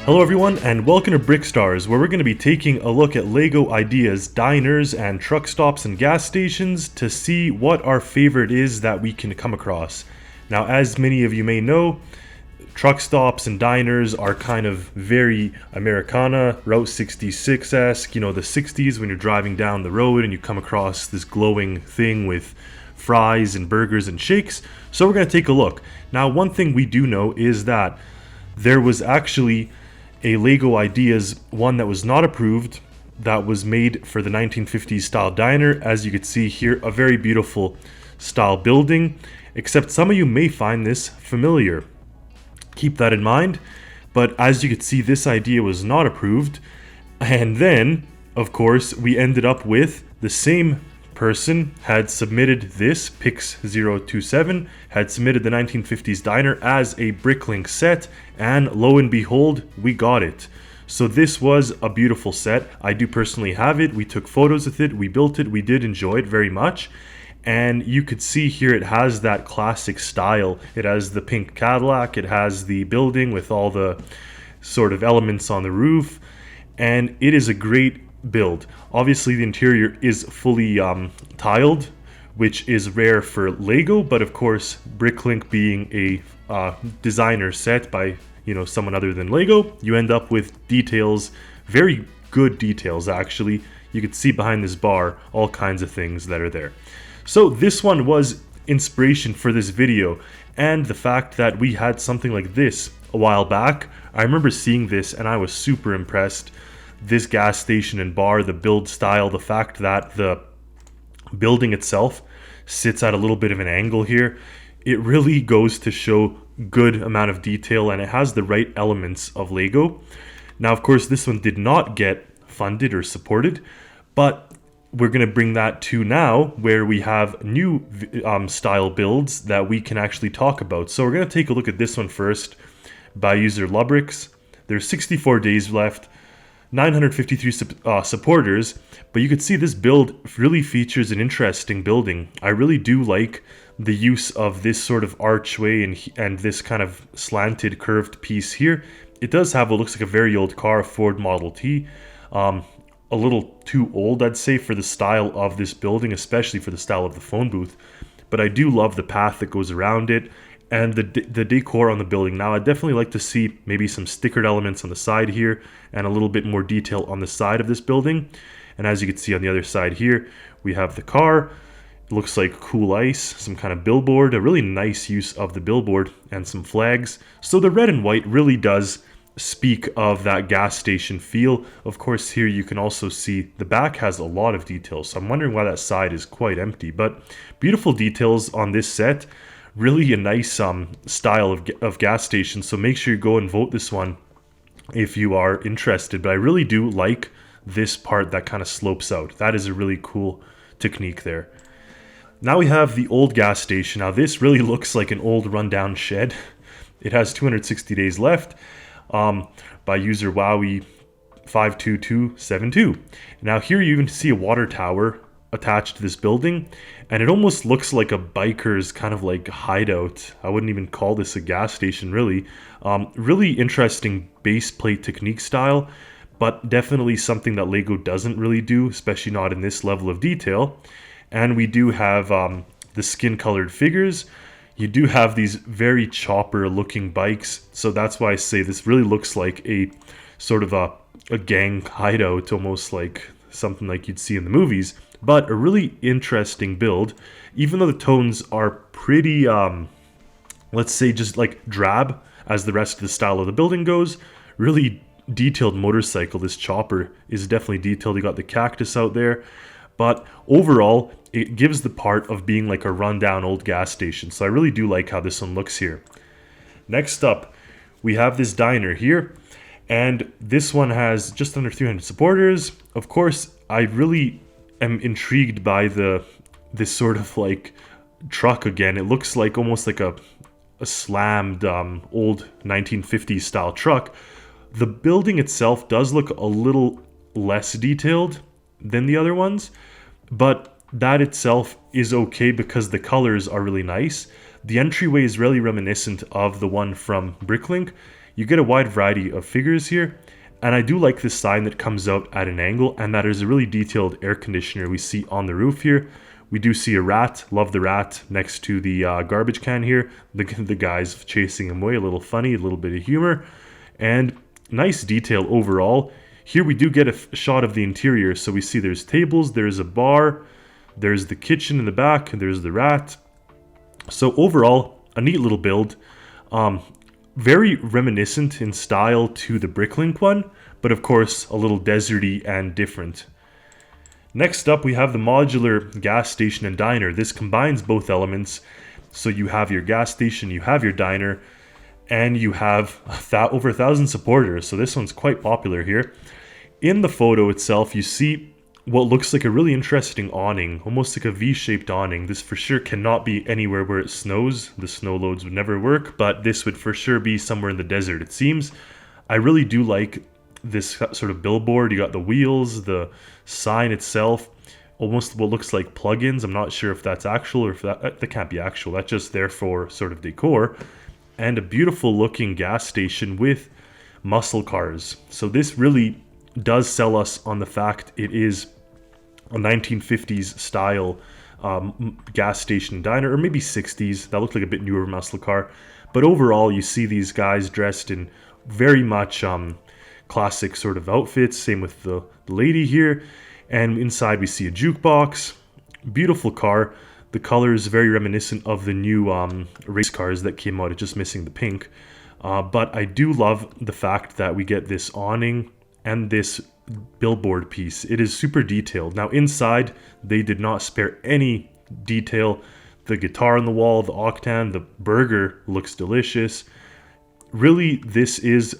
Hello everyone and welcome to Brickstars, where we're going to be taking a look at LEGO ideas, diners and truck stops and gas stations to see what our favorite is that we can come across. Now, as many of you may know, truck stops and diners are kind of very Americana, Route 66-esque, you know, the 60s when you're driving down the road and you come across this glowing thing with fries and burgers and shakes. So we're going to take a look. Now, one thing we do know is that there was actually a LEGO Ideas one that was not approved that was made for the 1950s style diner. As you can see here, a very beautiful style building, except some of you may find this familiar. Keep that in mind. But as you can see, this idea was not approved, and then of course we ended up with the same person had submitted this, Pix027 had submitted the 1950s diner as a Bricklink set, and lo and behold, we got it. So this was a beautiful set. I do personally have it. We took photos with it, we built it, we did enjoy it very much. And you could see here it has that classic style. It has the pink Cadillac, it has the building with all the sort of elements on the roof, and it is a great build. Obviously the interior is fully tiled, which is rare for LEGO, but of course Bricklink being a designer set by someone other than LEGO, you end up with details, very good details actually. You can see behind this bar all kinds of things that are there. So this one was inspiration for this video, and the fact that we had something like this a while back. I remember seeing this and I was super impressed. This gas station and bar, the build style, the fact that the building itself sits at a little bit of an angle here, it really goes to show good amount of detail, and it has the right elements of LEGO. Now, of course, this one did not get funded or supported, but we're going to bring that to now where we have new style builds that we can actually talk about. So we're going to take a look at this one first by user Lubrix. There's 64 days left. 953 supporters, but you could see this build really features an interesting building. I really do like the use of this sort of archway and this kind of slanted curved piece here. It does have what looks like a very old car, Ford Model T. A little too old, I'd say, for the style of this building, especially for the style of the phone booth. But I do love the path that goes around it and the decor on the building. Now, I'd definitely like to see maybe some stickered elements on the side here and a little bit more detail on the side of this building. And as you can see on the other side here, we have the car. It looks like cool ice, some kind of billboard, a really nice use of the billboard, and some flags. So the red and white really does speak of that gas station feel. Of course, here you can also see the back has a lot of details. So I'm wondering why that side is quite empty, but beautiful details on this set. Really a nice style of gas station, so make sure you go and vote this one if you are interested. But I really do like this part that kind of slopes out. That is a really cool technique there. Now we have the old gas station. Now this really looks like an old rundown shed. It has 260 days left by user Wowie52272. Now here you can see a water tower attached to this building, and it almost looks like a biker's kind of like hideout. I wouldn't even call this a gas station really. Really interesting base plate technique style, but definitely something that LEGO doesn't really do, especially not in this level of detail. And we do have the skin colored figures. You do have these very chopper looking bikes, so that's why I say this really looks like a sort of a gang hideout, almost like something like you'd see in the movies. But a really interesting build, even though the tones are pretty, let's say just like drab as the rest of the style of the building goes. Really detailed motorcycle. This chopper is definitely detailed. You got the cactus out there. But overall, it gives the part of being like a rundown old gas station. So I really do like how this one looks here. Next up, we have this diner here. And this one has just under 300 supporters. Of course, I really am intrigued by this sort of like truck again. It looks like almost like a slammed old 1950s style truck. The building itself does look a little less detailed than the other ones, but that itself is okay because the colors are really nice. The entryway is really reminiscent of the one from Bricklink. You get a wide variety of figures here. And I do like this sign that comes out at an angle, and that is a really detailed air conditioner we see on the roof here. We do see a rat, love the rat, next to the garbage can here. The guy's chasing him away, a little funny, a little bit of humor. And nice detail overall. Here we do get a shot of the interior, so we see there's tables, there's a bar, there's the kitchen in the back, and there's the rat. So overall, a neat little build. Very reminiscent in style to the Bricklink one, but of course a little deserty and different. Next up we have the modular gas station and diner. This combines both elements, so you have your gas station, you have your diner, and you have over 1,000 supporters, so this one's quite popular here. In the photo itself you see what looks like a really interesting awning, almost like a V-shaped awning. This for sure cannot be anywhere where it snows. The snow loads would never work, but this would for sure be somewhere in the desert, it seems. I really do like this sort of billboard. You got the wheels, the sign itself, almost what looks like plugins. I'm not sure if that's actual or if that can't be actual. That's just there for sort of decor. And a beautiful looking gas station with muscle cars. So this really does sell us on the fact it is a 1950s style gas station diner, or maybe 60s. That looked like a bit newer muscle car. But overall, you see these guys dressed in very much classic sort of outfits. Same with the lady here. And inside we see a jukebox. Beautiful car. The color is very reminiscent of the new race cars that came out. It's just missing the pink. But I do love the fact that we get this awning and this billboard piece. It is super detailed. Now inside, they did not spare any detail. The guitar on the wall, the octane, the burger looks delicious. Really, this is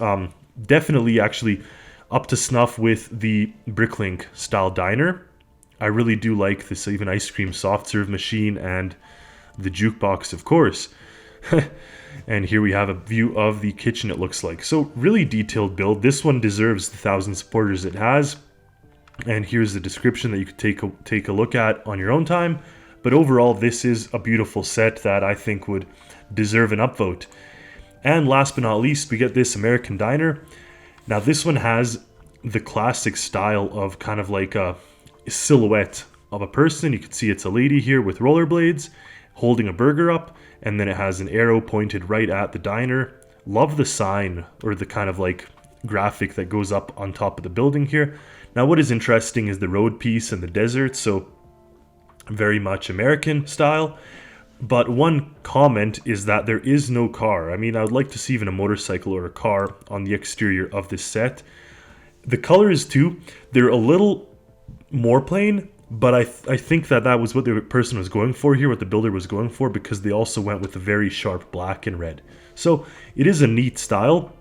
definitely actually up to snuff with the Bricklink style diner. I really do like this even ice cream soft serve machine and the jukebox, of course. And here we have a view of the kitchen, it looks like. So really detailed build. This one deserves the 1,000 supporters it has. And here's the description that you could take a look at on your own time. But overall, this is a beautiful set that I think would deserve an upvote. And last but not least, we get this American Diner. Now this one has the classic style of kind of like a silhouette of a person. You can see it's a lady here with rollerblades holding a burger up, and then it has an arrow pointed right at the diner. Love the sign, or the kind of like graphic that goes up on top of the building here. Now what is interesting is the road piece and the desert, so very much American style. But one comment is that there is no car. I mean, I would like to see even a motorcycle or a car on the exterior of this set. The colors too, they're a little more plain, but I think that was what the person was going for here, what the builder was going for, because they also went with a very sharp black and red. So it is a neat style,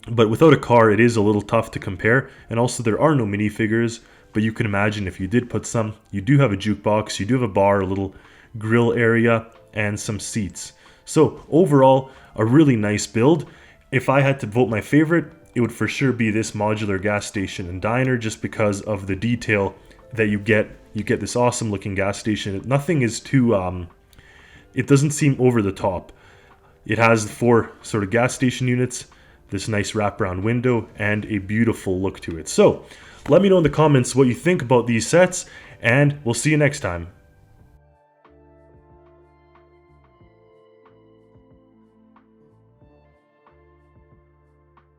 but without a car, it is a little tough to compare. And also there are no minifigures, but you can imagine if you did put some, you do have a jukebox, you do have a bar, a little grill area, and some seats. So overall, a really nice build. If I had to vote my favorite, it would for sure be this modular gas station and diner, just because of the detail that you get. You get this awesome looking gas station. Nothing is too, it doesn't seem over the top. It has 4 sort of gas station units, this nice wraparound window, and a beautiful look to it. So let me know in the comments what you think about these sets, and we'll see you next time.